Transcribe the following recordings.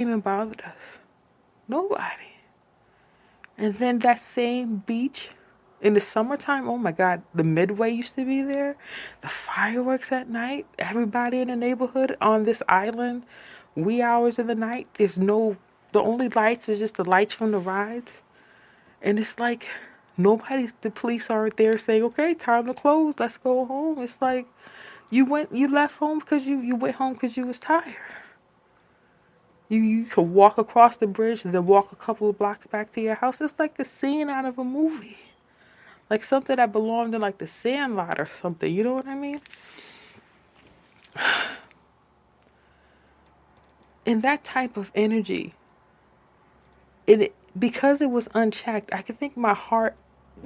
even bothered us. Nobody. And then that same beach in the summertime, oh my God, the Midway used to be there. The fireworks at night, everybody in the neighborhood on this island, wee hours of the night. The only lights is just the lights from the rides. And it's like the police aren't there saying, okay, time to close, let's go home. It's like you left home because you went home because you was tired. You could walk across the bridge and then walk a couple of blocks back to your house. It's like a scene out of a movie. Like something that belonged in like the Sandlot or something. You know what I mean? And that type of energy, because it was unchecked, I could think my heart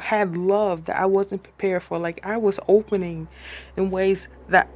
had love that I wasn't prepared for. Like I was opening in ways that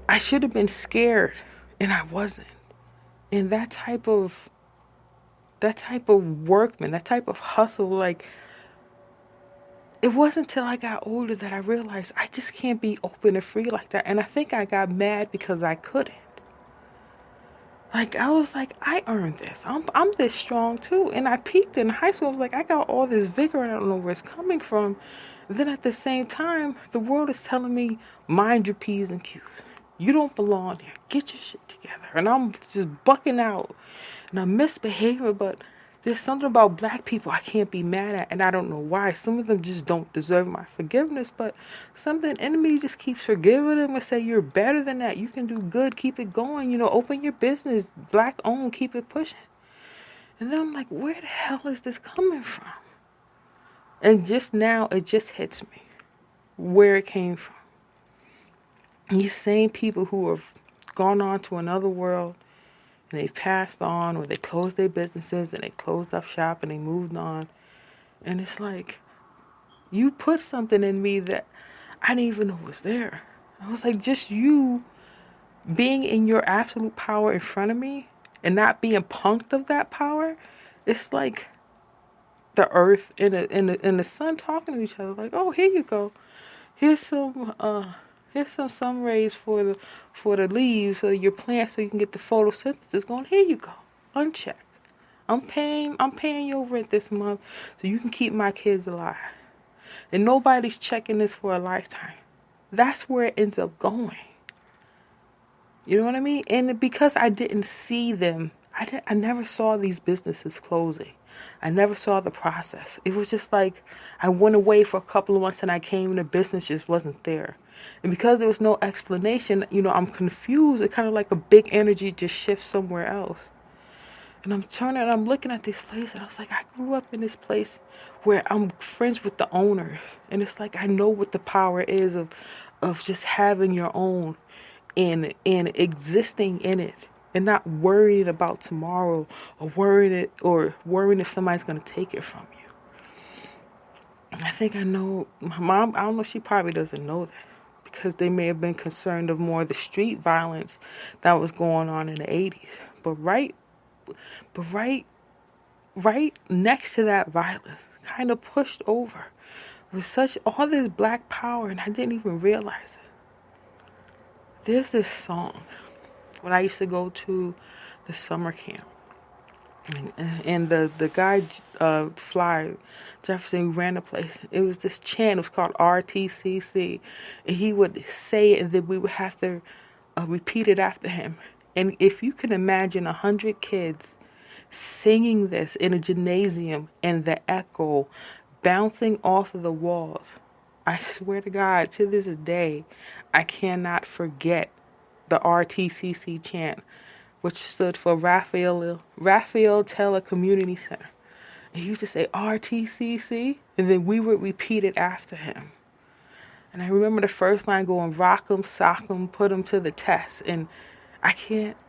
I should have been scared and I wasn't. And that type of workman, that type of hustle, like it wasn't until I got older that I realized I just can't be open and free like that. And I think I got mad because I couldn't. Like I was like, I earned this. I'm this strong too. And I peaked in high school. I was like, I got all this vigor and I don't know where it's coming from. And then at the same time, the world is telling me, mind your P's and Q's. You don't belong here. Get your shit together. And I'm just bucking out. And I'm misbehaving, but there's something about black people I can't be mad at, and I don't know why. Some of them just don't deserve my forgiveness, but something in me just keeps forgiving them and say, you're better than that. You can do good. Keep it going. Open your business. Black owned. Keep it pushing. And then I'm like, where the hell is this coming from? And just now, it just hits me where it came from. These same people who have gone on to another world, and they passed on, or they closed their businesses and they closed up shop and they moved on. And it's like, you put something in me that I didn't even know was there. I was like, just you being in your absolute power in front of me and not being punked of that power. It's like the earth and the sun talking to each other. Like, oh, here you go. Here's some sun rays for the leaves of your plant so you can get the photosynthesis going. Here you go. Unchecked. I'm paying your rent this month so you can keep my kids alive. And nobody's checking this for a lifetime. That's where it ends up going. You know what I mean? And because I didn't see them, I never saw these businesses closing. I never saw the process. It was just like I went away for a couple of months and I came and the business just wasn't there. And because there was no explanation, I'm confused. It kind of like a big energy just shifts somewhere else. And I'm looking at this place and I was like, I grew up in this place where I'm friends with the owners. And it's like I know what the power is of just having your own and existing in it. And not worrying about tomorrow or worrying if somebody's going to take it from you. I think I know my mom. I don't know. She probably doesn't know that because they may have been concerned of more of the street violence that was going on in the 80s. But right next to that violence, kind of pushed over, was such all this black power, and I didn't even realize it. There's this song when I used to go to the summer camp. And the guy, Fly Jefferson, who ran the place, it was this chant. It was called RTCC. And he would say it, and then we would have to repeat it after him. And if you can imagine 100 kids singing this in a gymnasium and the echo bouncing off of the walls, I swear to God, to this day, I cannot forget the RTCC chant, which stood for Raphael Teller Community Center. And he used to say RTCC, and then we would repeat it after him. And I remember the first line going, rock 'em, sock 'em, put 'em to the test. And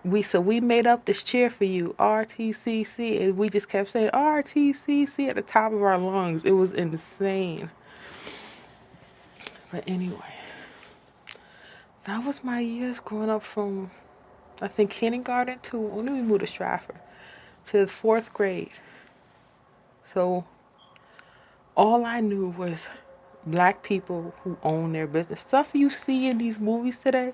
we made up this cheer for you, RTCC, and we just kept saying RTCC at the top of our lungs. It was insane. But anyway, that was my years growing up from, I think, kindergarten to, when we moved to Stratford, to 4th grade. So all I knew was black people who own their business. Stuff you see in these movies today,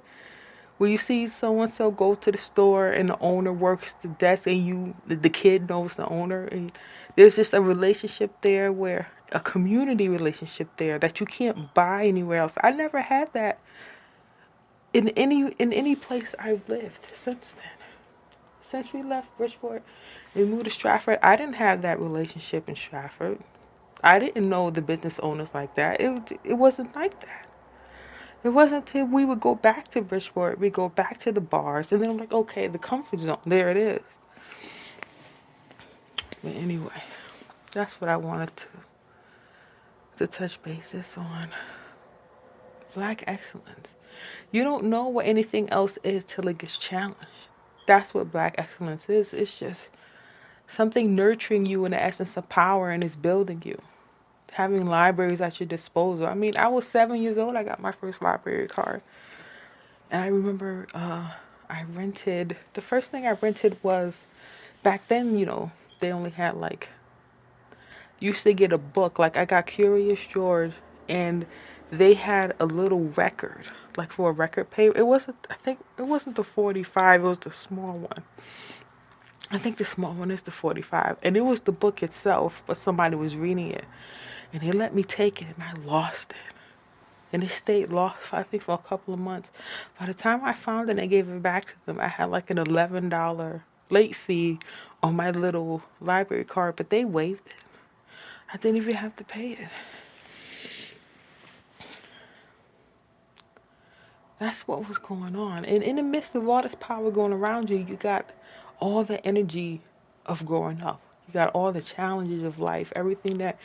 Where you see so and so go to the store and the owner works the desk and the kid knows the owner, and there's just a relationship there, where a community relationship there that you can't buy anywhere else. I never had that in any place I've lived since then. Since we left Bridgeport and moved to Stratford, I didn't have that relationship in Stratford. I didn't know the business owners like that. It wasn't like that. It wasn't till we would go back to Bridgeport, we go back to the bars, and then I'm like, okay, the comfort zone, there it is. But anyway, that's what I wanted to touch bases on. Black excellence. You don't know what anything else is till it gets challenged. That's what black excellence is. It's just something nurturing you in the essence of power, and it's building you. Having libraries at your disposal. I mean, I was 7 years old. I got my first library card. And I remember the first thing I rented was, back then, they only had you used to get a book. Like, I got Curious George, and they had a little record, like for a record player. I think it wasn't the 45, it was the small one. I think the small one is the 45. And it was the book itself, but somebody was reading it. And they let me take it, and I lost it. And it stayed lost, I think, for a couple of months. By the time I found it and I gave it back to them, I had like an $11 late fee on my little library card, but they waived it. I didn't even have to pay it. That's what was going on. And in the midst of all this power going around you, you got all the energy of growing up. You got all the challenges of life, everything that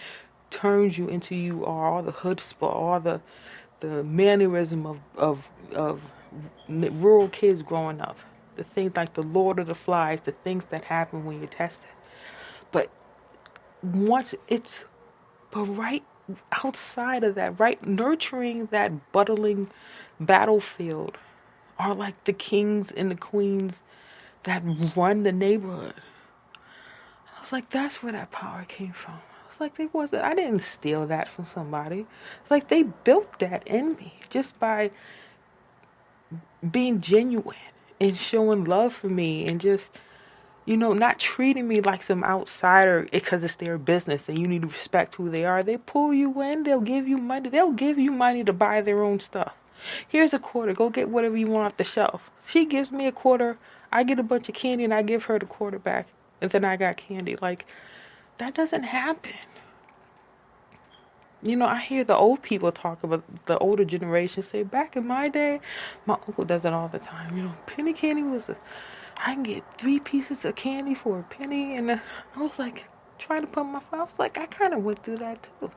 turns you into you are, all the chutzpah, all the mannerism of rural kids growing up. The things like the Lord of the Flies, the things that happen when you're tested. But right outside of that, right, nurturing that budding battlefield are like the kings and the queens that run the neighborhood. I was like, that's where that power came from. Like, I didn't steal that from somebody. It's like they built that in me just by being genuine and showing love for me, and just, not treating me like some outsider because it's their business and you need to respect who they are. They pull you in, they'll give you money. They'll give you money to buy their own stuff. Here's a quarter, go get whatever you want off the shelf. She gives me a quarter, I get a bunch of candy, and I give her the quarter back, and then I got candy. Like, that doesn't happen. I hear the old people talk about, the older generation say, back in my day, my uncle does it all the time. Penny candy I can get 3 pieces of candy for a penny. And I was like, trying to put my phone, I was like, I kind of went through that too.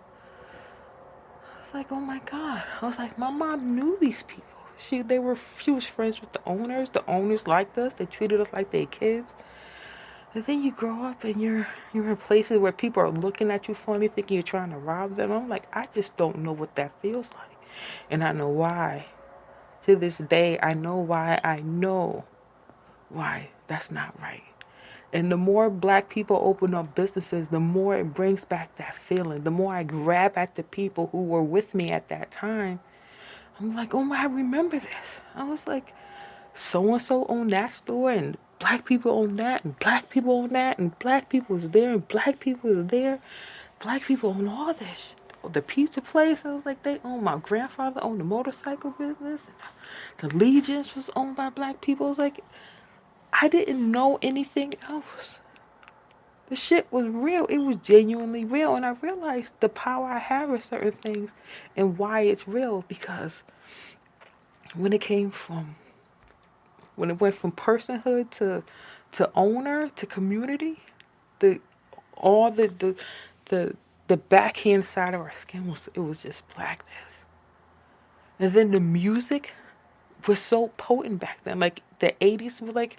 I was like, oh my God. I was like, my mom knew these people. She was friends with the owners. The owners liked us. They treated us like they kids. And then you grow up and you're in places where people are looking at you funny, thinking you're trying to rob them. I'm like, I just don't know what that feels like. And I know why. To this day, I know why. I know why that's not right. And the more black people open up businesses, the more it brings back that feeling. The more I grab at the people who were with me at that time. I'm like, oh my, I remember this. I was like, so-and-so owned that store, and black people own that, and black people own that, and black people is there, and black people is there. Black people own all this. The pizza place, I was like, they own. My grandfather owned the motorcycle business. The Legions was owned by black people. I was like, I didn't know anything else. The shit was real. It was genuinely real. And I realized the power I have with certain things and why it's real. Because when it went from personhood to owner to community, the backhand side of our skin was just blackness. And then the music was so potent back then. Like the 80s were like,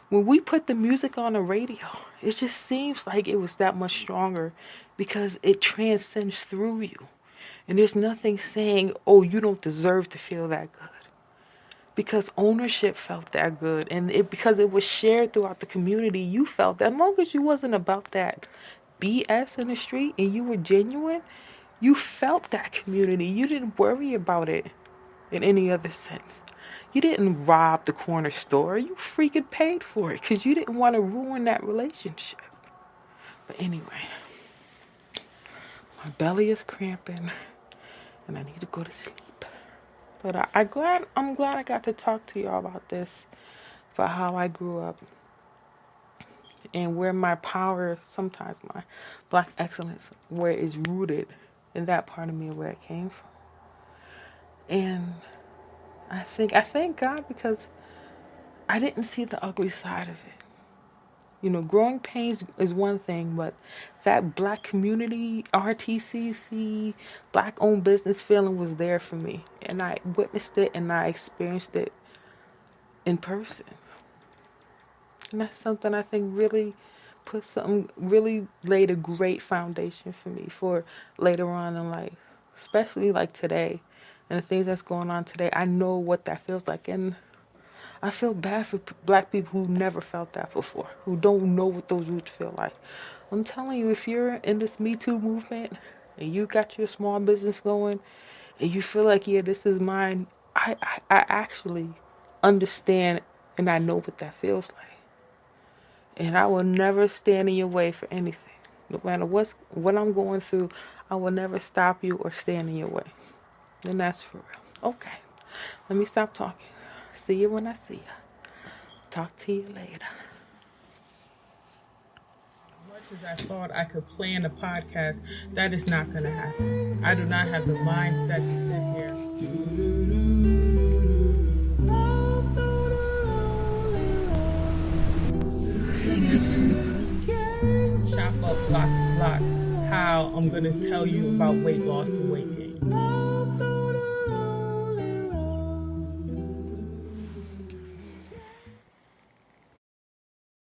when we put the music on the radio, it just seems like it was that much stronger because it transcends through you. And there's nothing saying, oh, you don't deserve to feel that good. Because ownership felt that good. And because it was shared throughout the community, you felt that. As long as you wasn't about that BS in the street and you were genuine, you felt that community. You didn't worry about it in any other sense. You didn't rob the corner store. You freaking paid for it because you didn't want to ruin that relationship. But anyway, my belly is cramping and I need to go to sleep. But I'm glad I got to talk to y'all about this, about how I grew up and where my power, sometimes my Black excellence, where it's rooted in that part of me where it came from. And I thank God because I didn't see the ugly side of it. You know, growing pains is one thing, but that Black community, RTCC, Black owned business feeling was there for me. And I witnessed it and I experienced it in person. And that's something I think really laid a great foundation for me for later on in life. Especially like today and the things that's going on today. I know what that feels like. And I feel bad for Black people who never felt that before, who don't know what those roots feel like. I'm telling you, if you're in this Me Too movement and you got your small business going and you feel like, yeah, this is mine, I actually understand and I know what that feels like. And I will never stand in your way for anything. No matter what I'm going through, I will never stop you or stand in your way. And that's for real. Okay, let me stop talking. See you when I see you. Talk to you later. As much as I thought I could plan a podcast, that is not going to happen. I do not have the mindset to sit here. Chop up block for block how I'm going to tell you about weight loss and weight gain.